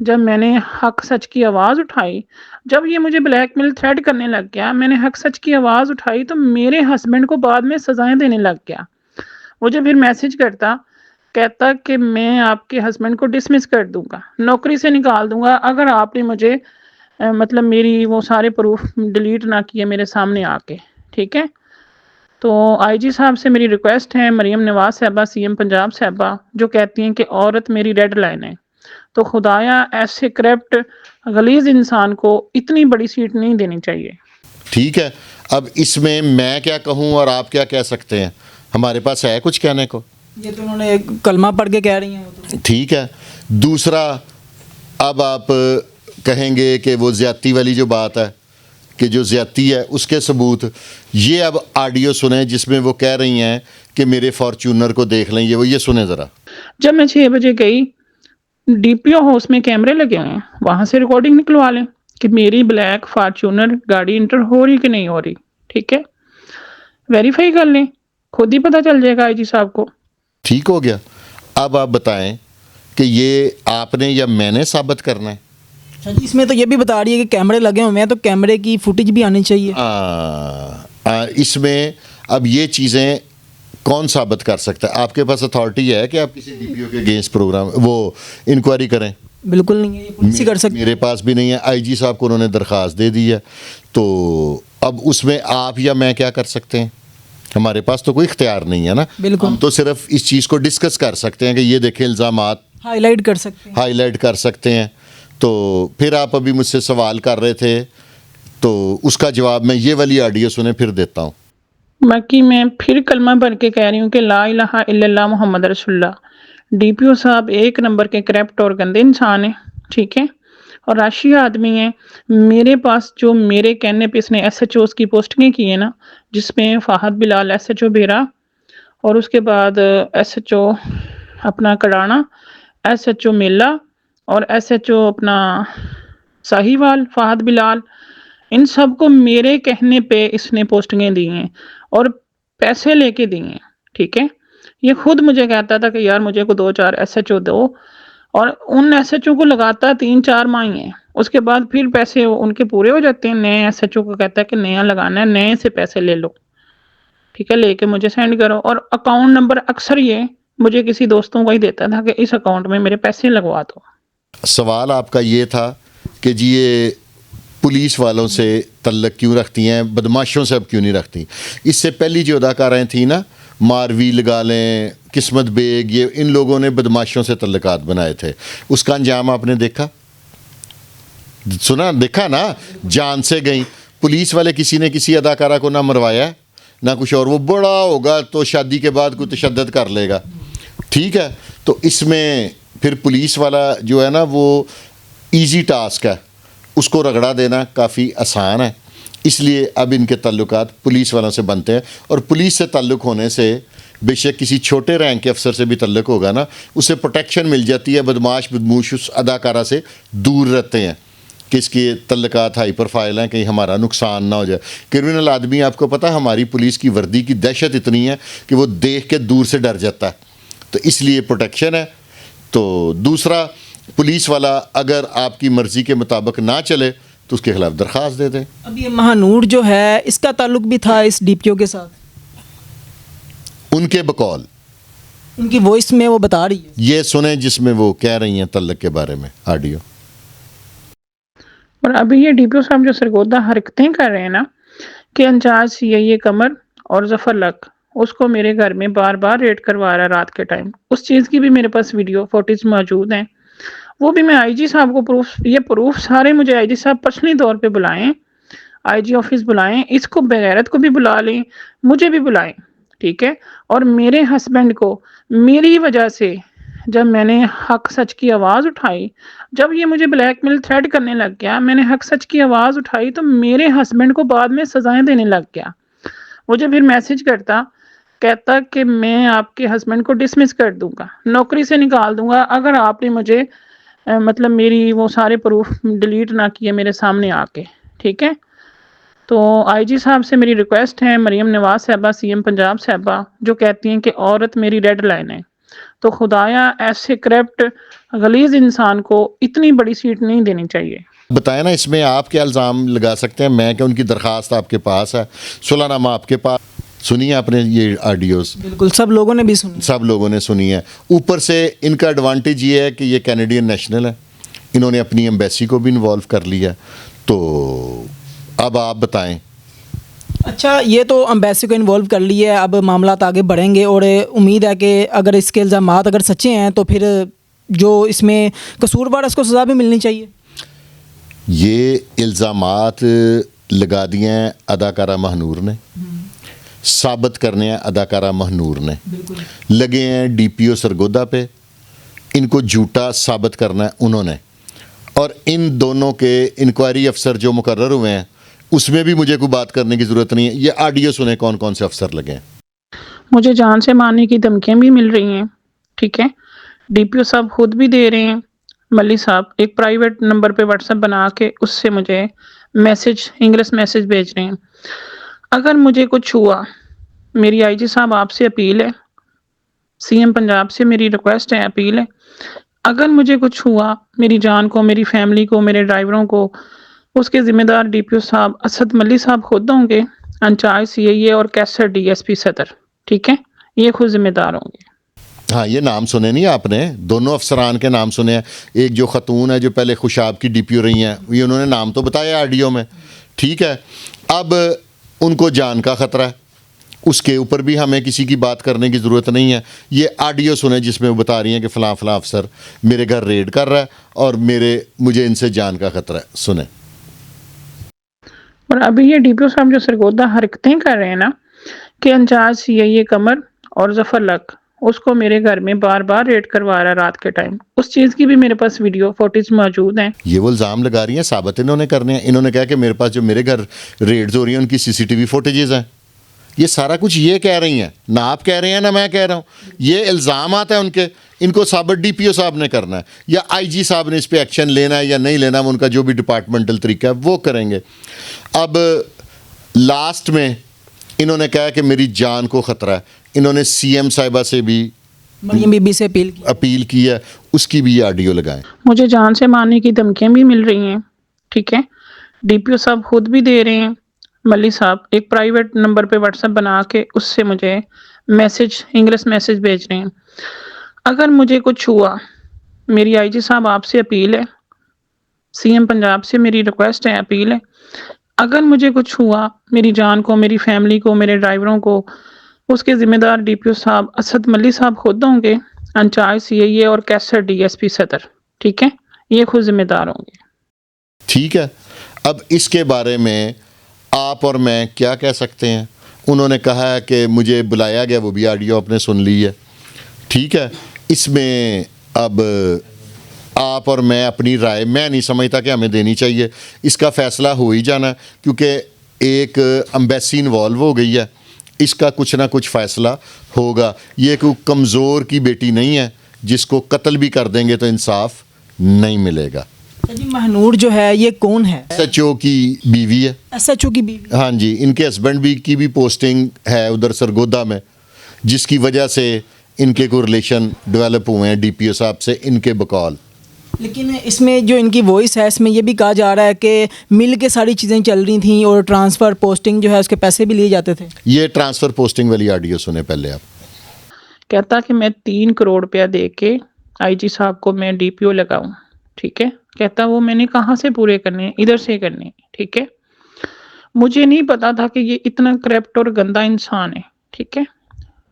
جب میں نے حق سچ کی آواز اٹھائی، جب یہ مجھے بلیک میل تھریٹ کرنے لگ گیا، میں نے حق سچ کی آواز اٹھائی تو میرے ہسبینڈ کو بعد میں سزائیں دینے لگ گیا. مجھے پھر میسج کرتا، کہتا کہ میں آپ کے ہسبینڈ کو ڈسمس کر دوں گا، نوکری سے نکال دوں گا اگر آپ نے مجھے مطلب میری وہ سارے پروف ڈیلیٹ نہ کیے میرے سامنے آ کے. ٹھیک ہے، تو آئی جی صاحب سے میری ریکویسٹ ہے، مریم نواز صاحبہ سی ایم پنجاب صاحبہ جو کہتی ہیں کہ عورت میری ریڈ لائن ہے، تو خدایا ایسے کرپٹ غلیظ انسان کو اتنی بڑی سیٹ نہیں دینی چاہیے. ٹھیک ہے، اب اس میں کیا کہوں اور آپ کیا کہہ سکتے ہیں؟ ہمارے پاس ہے کچھ کہنے کو؟ یہ تو انہوں نے کلمہ پڑھ کے کہہ رہی ہیں وہ تو. ٹھیک ہے. دوسرا، اب آپ کہیں گے کہ وہ زیادتی والی جو بات ہے کہ جو زیادتی ہے اس کے ثبوت، یہ اب آڈیو سنیں جس میں وہ کہہ رہی ہیں کہ میرے فارچونر کو دیکھ لیں. یہ سنیں ذرا. جب میں 6 بجے گئی، ڈی پی او ہاؤس میں کیمرے لگے ہوئے ہیں، وہاں سے ریکارڈنگ نکلوا لیں کہ میری بلیک فارچونر گاڑی انٹر ہو رہی کہ نہیں ہو رہی. ٹھیک ہے، ویریفائی کر لیں، خود ہی پتہ چل جائے گا آئی جی صاحب کو. ٹھیک ہو گیا. اب آپ بتائیں کہ یہ آپ نے یا میں نے ثابت کرنا ہے؟ اچھا جی، اس میں تو یہ بھی بتا رہی ہے کہ کیمرے لگے ہوئے ہیں تو کیمرے کی فوٹیج بھی آنی چاہیے. اس میں اب یہ چیزیں کون ثابت کر سکتا ہے؟ آپ کے پاس اتھارٹی ہے کہ آپ کسی ڈی پی او کے اگینسٹ پروگرام وہ انکوائری کریں؟ بالکل نہیں ہے، یہ پولیس ہی کر سکتی. میرے پاس بھی نہیں ہے. آئی جی صاحب کو انہوں نے درخواست دے دی ہے، تو اب اس میں آپ یا میں کیا کر سکتے ہیں؟ ہمارے پاس تو کوئی اختیار نہیں ہے نا. بالکل. ہم تو صرف اس چیز کو ڈسکس کر سکتے ہیں کہ یہ دیکھیں الزامات ہائی لائٹ کر سکتے ہیں. ہائی لائٹ کر سکتے ہیں. تو پھر آپ ابھی مجھ سے سوال کر رہے تھے، تو اس کا جواب میں یہ والی آڈیو سنیں پھر دیتا ہوں. باقی میں پھر کلمہ پڑھ کے کہہ رہی ہوں کہ لا الہ الا اللہ محمد رسول اللہ. ڈی پی او صاحب ایک نمبر کے کرپٹ اور گندے انسان ہیں. ٹھیک ہے، اور راشی آدمی ہیں. میرے پاس جو میرے کہنے پہ اس نے ایس ایچ اوز کی پوسٹنگیں کی ہیں نا، جس میں فہد بلال ایس ایچ او بیرا، اور اس کے بعد ایس ایچ او اپنا کڑانا، ایس ایچ او میلا، اور ایس ایچ او اپنا ساہیوال فہد بلال، ان سب کو میرے کہنے پہ اس نے پوسٹنگیں دی ہیں اور پیسے لے کے دی ہیں. ٹھیک ہے، یہ خود مجھے کہتا تھا کہ یار مجھے کو 2-4 ایس ایچ او دو، اور ان ایس ایچ او کو لگاتا 3-4 ماہ ہی ہیں. اس کے بعد پھر پیسے ان کے پورے ہو جاتے ہیں. نئے ایس ایچ او کو کہتا ہے کہ نیا لگانا ہے، نئے سے پیسے لے لو. ٹھیک ہے، لے کے مجھے سینڈ کرو. اور اکاؤنٹ نمبر اکثر یہ مجھے کسی دوستوں کو ہی دیتا تھا کہ اس اکاؤنٹ میں میرے پیسے لگوا دو. سوال آپ کا یہ تھا کہ جی یہ پولیس والوں سے تعلق کیوں رکھتی ہیں، بدماشوں سے اب کیوں نہیں رکھتی؟ اس سے پہلی جو اداکارائیں تھیں نا، ماروی لگا لیں، قسمت بیگ، یہ ان لوگوں نے بدماشوں سے تعلقات بنائے تھے. اس کا انجام آپ نے دیکھا، سنا، دیکھا نا. جان سے گئیں. پولیس والے کسی نے کسی اداکارہ کو نہ مروایا نہ کچھ، اور وہ بڑا ہوگا تو شادی کے بعد کوئی تشدد کر لے گا. ٹھیک ہے، تو اس میں پھر پولیس والا جو ہے نا وہ ایزی ٹاسک ہے، اس کو رگڑا دینا کافی آسان ہے. اس لیے اب ان کے تعلقات پولیس والوں سے بنتے ہیں، اور پولیس سے تعلق ہونے سے بے شک کسی چھوٹے رینک کے افسر سے بھی تعلق ہوگا نا، اسے پروٹیکشن مل جاتی ہے. بدموش اس اداکارہ سے دور رہتے ہیں کہ اس کے تعلقات ہائی پروفائل ہیں، کہیں ہمارا نقصان نہ ہو جائے. کرمنل آدمی، آپ کو پتہ ہماری پولیس کی وردی کی دہشت اتنی ہے کہ وہ دیکھ کے دور سے ڈر جاتا ہے، تو اس لیے پروٹیکشن ہے. تو دوسرا، پولیس والا اگر آپ کی مرضی کے مطابق نہ چلے تو اس کے خلاف درخواست دے دیں. اب یہ مہانور جو ہے اس کا تعلق بھی تھا اس ڈی پی او کے ساتھ؟ ان کے بقول ان کی وائس میں وہ بتا رہی ہے. یہ سنیں جس میں وہ کہہ رہی ہیں تعلق کے بارے میں آڈیو. اور ابھی یہ ڈی پی او صاحب جو سرگودہ حرکتیں کر رہے ہیں نا، کہ انچارج سی قمر اور ظفر لک اس کو میرے گھر میں بار بار ریڈ کروا رہا ہے رات کے ٹائم، اس چیز کی بھی میرے پاس ویڈیو فوٹیج موجود ہیں. وہ بھی میں آئی جی صاحب کو پروف سارے مجھے آئی جی صاحب پرسنلی طور پہ بلائیں، آئی جی آفس بلائیں، اس کو بغیرت کو بھی بلا لیں، مجھے بھی بلائیں. ٹھیک ہے، اور میرے ہسبینڈ کو میری وجہ سے جب میں نے حق سچ کی آواز اٹھائی، جب یہ مجھے بلیک میل تھریٹ کرنے لگ گیا، میں نے حق سچ کی آواز اٹھائی تو میرے ہسبینڈ کو بعد میں سزائیں دینے لگ گیا. مجھے پھر میسج کرتا، کہتا کہ میں آپ کے ہسبینڈ کو ڈسمس کر دوں گا، نوکری سے نکال دوں گا اگر آپ نے مجھے مطلب میری وہ سارے پروف ڈیلیٹ نہ کیے میرے سامنے آ کے. ٹھیک ہے، تو آئی جی صاحب سے میری ریکویسٹ ہے، مریم نواز صاحبہ سی ایم پنجاب صاحبہ جو کہتی ہیں کہ عورت میری ریڈ لائن ہے، تو خدایا ایسے کرپٹ غلیظ انسان کو اتنی بڑی سیٹ نہیں دینی چاہیے. بتائیں نا اس میں آپ کیا الزام لگا سکتے ہیں؟ میں کہ ان کی درخواست آپ کے پاس ہے، صلح نامہ آپ کے پاس، سنی ہے آپ نے یہ آڈیوز؟ بالکل سب لوگوں نے بھی سنی. سب لوگوں نے سنی ہے. اوپر سے ان کا ایڈوانٹیج یہ ہے کہ یہ کینیڈین نیشنل ہے، انہوں نے اپنی ایمبیسی کو بھی انوالو کر لیا. تو اب آپ بتائیں. اچھا یہ تو امبیسی کو انوالو کر لیا ہے، اب معاملات آگے بڑھیں گے اور امید ہے کہ اگر اس کے الزامات اگر سچے ہیں تو پھر جو اس میں قصوروار اس کو سزا بھی ملنی چاہیے. یہ الزامات لگا دیے ہیں اداکارہ مہنور نے، ثابت کرنے ہیں اداکارہ مہنور نے، لگے ہیں ڈی پی او سرگودا پہ، ان کو جھوٹا ثابت کرنا ہے انہوں نے. اور ان دونوں کے انکوائری افسر جو مقرر ہوئے ہیں اس میں بھی مجھے کوئی بات کرنے کی ضرورت نہیں ہے. یہ آڈیو سنیں کون کون سے افسر لگے ہیں. مجھے جان سے مارنے کی دھمکیاں بھی مل رہی ہیں، ٹھیک ہے. ڈی پی او صاحب خود بھی دے رہے ہیں، ملی صاحب ایک پرائیویٹ نمبر پہ واٹس ایپ بنا کے اس سے مجھے انگلش میسج بھیج رہے ہیں. اگر مجھے کچھ ہوا، میری آئی جی صاحب آپ سے اپیل ہے، سی ایم پنجاب سے میری ریکویسٹ ہے، اپیل ہے، اگر مجھے کچھ ہوا میری جان کو، میری فیملی کو، میرے ڈرائیوروں کو، اس کے ذمہ دار ڈی پی او صاحب اسد ملی صاحب خود ہوں گے، انچارج سی اے اور کیسر ڈی ایس پی صدر، ٹھیک ہے، یہ خود ذمہ دار ہوں گے. ہاں یہ نام سنے نہیں آپ نے؟ دونوں افسران کے نام سنے ہیں. ایک جو خاتون ہے جو پہلے خوشاب کی ڈی پی او رہی ہیں، یہ انہوں نے نام تو بتایا آڈیو میں، ٹھیک ہے. اب ان کو جان کا خطرہ ہے، اس کے اوپر بھی ہمیں کسی کی بات کرنے کی ضرورت نہیں ہے. یہ آڈیو سنیں جس میں وہ بتا رہی ہیں کہ فلاں فلاں افسر میرے گھر ریڈ کر رہا ہے اور مجھے ان سے جان کا خطرہ ہے. سنیں. اور ابھی یہ ڈی پی او صاحب جو سرگودا حرکتیں کر رہے ہیں نا کہ انچارج سی اے قمر اور ظفر لک اس کو میرے گھر میں بار بار ریڈ کروا رہا ہے رات کے ٹائم، اس چیز کی بھی میرے پاس ویڈیو فوٹیج موجود ہیں. یہ وہ الزام لگا رہی ہیں، ثابت انہوں نے کرنے ہیں. انہوں نے کہا کہ میرے پاس جو میرے گھر ریڈز ہو رہی ہیں ان کی سی سی ٹی وی فوٹیجز ہیں. یہ سارا کچھ یہ کہہ رہی ہیں، نہ آپ کہہ رہے ہیں نہ میں کہہ رہا ہوں. یہ الزامات ہیں ان کے، ان کو ثابت ڈی پی او صاحب نے کرنا ہے یا آئی جی صاحب نے اس پہ ایکشن لینا ہے یا نہیں لینا، وہ ان کا جو بھی ڈپارٹمنٹل طریقہ ہے وہ کریں گے. اب لاسٹ میں انہوں نے کہا کہ میری جان کو خطرہ ہے. انہوں نے سی ایم صاحبہ سے بھی مریم بی بی سے اپیل کی ہے، اس کی بھی یہ آڈیو لگائیں. مجھے جان سے مارنے کی دھمکیاں بھی مل رہی ہیں، ٹھیک ہے. ڈی پی او صاحب خود بھی دے رہے ہیں، ملی صاحب ایک پرائیویٹ نمبر پہ واٹس ایپ بنا کے اس سے مجھے انگلش میسج بھیج رہے ہیں. اگر مجھے کچھ ہوا، میری آئی جی صاحب آپ سے اپیل ہے، سی ایم پنجاب سے میری ریکویسٹ ہے، اپیل ہے، اگر مجھے کچھ ہوا میری جان کو، میری فیملی کو، میرے ڈرائیوروں کو، اس کے ذمہ دار ڈی پی او صاحب اسد ملی صاحب خود ہوں گے، انچارج سی اے اور کیسر ڈی ایس پی صدر، ٹھیک ہے، یہ خود ذمہ دار ہوں گے. ٹھیک ہے. اب اس کے بارے میں آپ اور میں کیا کہہ سکتے ہیں؟ انہوں نے کہا ہے کہ مجھے بلایا گیا، وہ بھی آڈیو آپ نے سن لی ہے، ٹھیک ہے. اس میں اب آپ اور میں اپنی رائے میں نہیں سمجھتا کہ ہمیں دینی چاہیے. اس کا فیصلہ ہو ہی جانا کیونکہ ایک امبیسی انوالو ہو گئی ہے، اس کا کچھ نہ کچھ فیصلہ ہوگا. یہ کوئی کمزور کی بیٹی نہیں ہے جس کو قتل بھی کر دیں گے تو انصاف نہیں ملے گا. جی مہنور جو ہے یہ کون ہے؟ ایس ایچ او کی بیوی ہے. ایس ایچ او کی بیوی؟ ہاں جی، ان کے ہسبینڈ بھی کی بھی پوسٹنگ ہے ادھر سرگودا میں، جس کی وجہ سے ان کے کوئی ریلیشن ڈیولپ ہوئے ہیں ڈی پی او صاحب سے ان کے بقول. لیکن اس میں جو ان کی وائس ہے اس میں یہ بھی کہا جا رہا ہے کہ مل کے ساری چیزیں چل رہی تھیں اور ٹرانسفر پوسٹنگ جو ہے اس کے پیسے بھی لیے جاتے تھے. یہ ٹرانسفر پوسٹنگ والی آڈیو سنیں پہلے آپ. کہتا کہ میں 3 کروڑ روپیہ دے کے آئی جی صاحب کو میں ڈی پی او لگاؤں، ٹھیک ہے. کہتا وہ میں نے کہاں سے پورے کرنے ہیں، ادھر سے کرنے ہیں، ٹھیک ہے. مجھے نہیں پتا تھا کہ یہ اتنا کرپٹ اور گندا انسان ہے، ٹھیک ہے.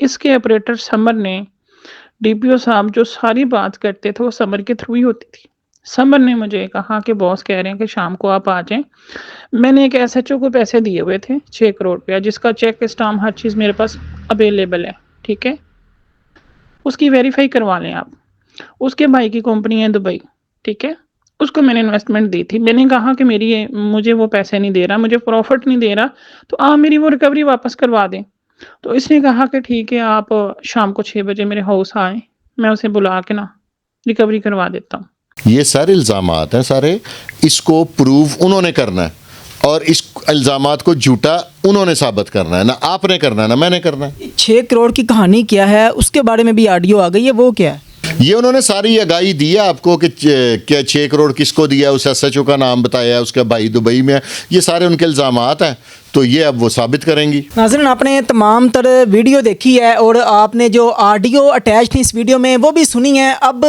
اس کے آپریٹر سمر نے ڈی پی او صاحب جو ساری بات کرتے تھے وہ سمر کے تھرو ہی ہوتی تھی. سمر نے مجھے کہا کہ باس کہہ رہے ہیں کہ شام کو آپ آ جائیں. میں نے ایک ایس ایچ او کو پیسے دیے ہوئے تھے 6 کروڑ روپیہ، جس کا چیک اسٹامپ ہر چیز میرے پاس اویلیبل ہے، ٹھیک ہے. اس کی ویریفائی کروا لیں آپ. اس کے بھائی کی کمپنی ہے دبئی، ٹھیک ہے. اس کو میں نے انویسٹمنٹ دی تھی. میں نے کہا کہ مجھے وہ پیسے نہیں دے رہا، مجھے پروفٹ نہیں دے رہا، تو آپ میری وہ ریکوری واپس کروا دیں. تو اس نے کہا کہ ٹھیک ہے آپ شام کو 6 بجے میرے ہاؤس آئیں، میں اسے بلا کے نا ریکوری کروا دیتا ہوں. یہ سارے الزامات ہیں سارے، اس کو پروو انہوں نے کرنا ہے. اور اس الزامات کو جھوٹا انہوں نے ثابت کرنا ہے، نہ آپ نے کرنا ہے نہ میں نے کرنا ہے۔ 6 کروڑ کی کہانی کیا ہے، اس کے بارے میں بھی آڈیو آ گئی ہے، وہ کیا ہے؟ یہ انہوں نے ساری آگاہی دی ہے آپ کو کہ کیا 6 کروڑ کس کو دیا، اس ایس ایچ او کا نام بتایا، اس کا بھائی دبئی میں ہے، یہ سارے ان کے الزامات ہیں، تو یہ اب وہ ثابت کریں گی۔ ناظرین، آپ نے تمام تر ویڈیو دیکھی ہے اور آپ نے جو آڈیو اٹیچ تھی اس ویڈیو میں وہ بھی سنی ہے۔ اب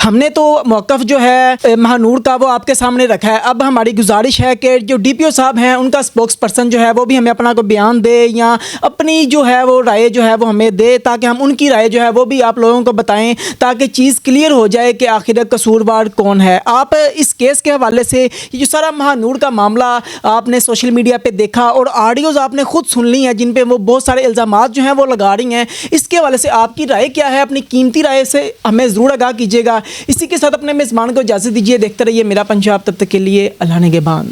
ہم نے تو موقف جو ہے مہانور کا وہ آپ کے سامنے رکھا ہے، اب ہماری گزارش ہے کہ جو ڈی پی او صاحب ہیں ان کا اسپوکس پرسن جو ہے وہ بھی ہمیں اپنا کوئی بیان دے یا اپنی جو ہے وہ رائے جو ہے وہ ہمیں دے، تاکہ ہم ان کی رائے جو ہے وہ بھی آپ لوگوں کو بتائیں، تاکہ چیز کلیئر ہو جائے کہ آخر قصوروار کون ہے۔ آپ اس کیس کے حوالے سے یہ جو سارا مہانور کا معاملہ آپ نے سوشل میڈیا پہ دیکھا اور آڈیوز آپ نے خود سن لی ہیں جن پہ وہ بہت سارے الزامات جو ہیں وہ لگا رہی ہیں، اس کے حوالے سے آپ کی رائے کیا ہے؟ اپنی قیمتی رائے سے ہمیں ضرور آگاہ کیجیے گا۔ اسی کے ساتھ اپنے میزبان کو اجازت دیجیے، دیکھتے رہیے میرا پنجاب، تب تک کے لیے اللہ نگہبان۔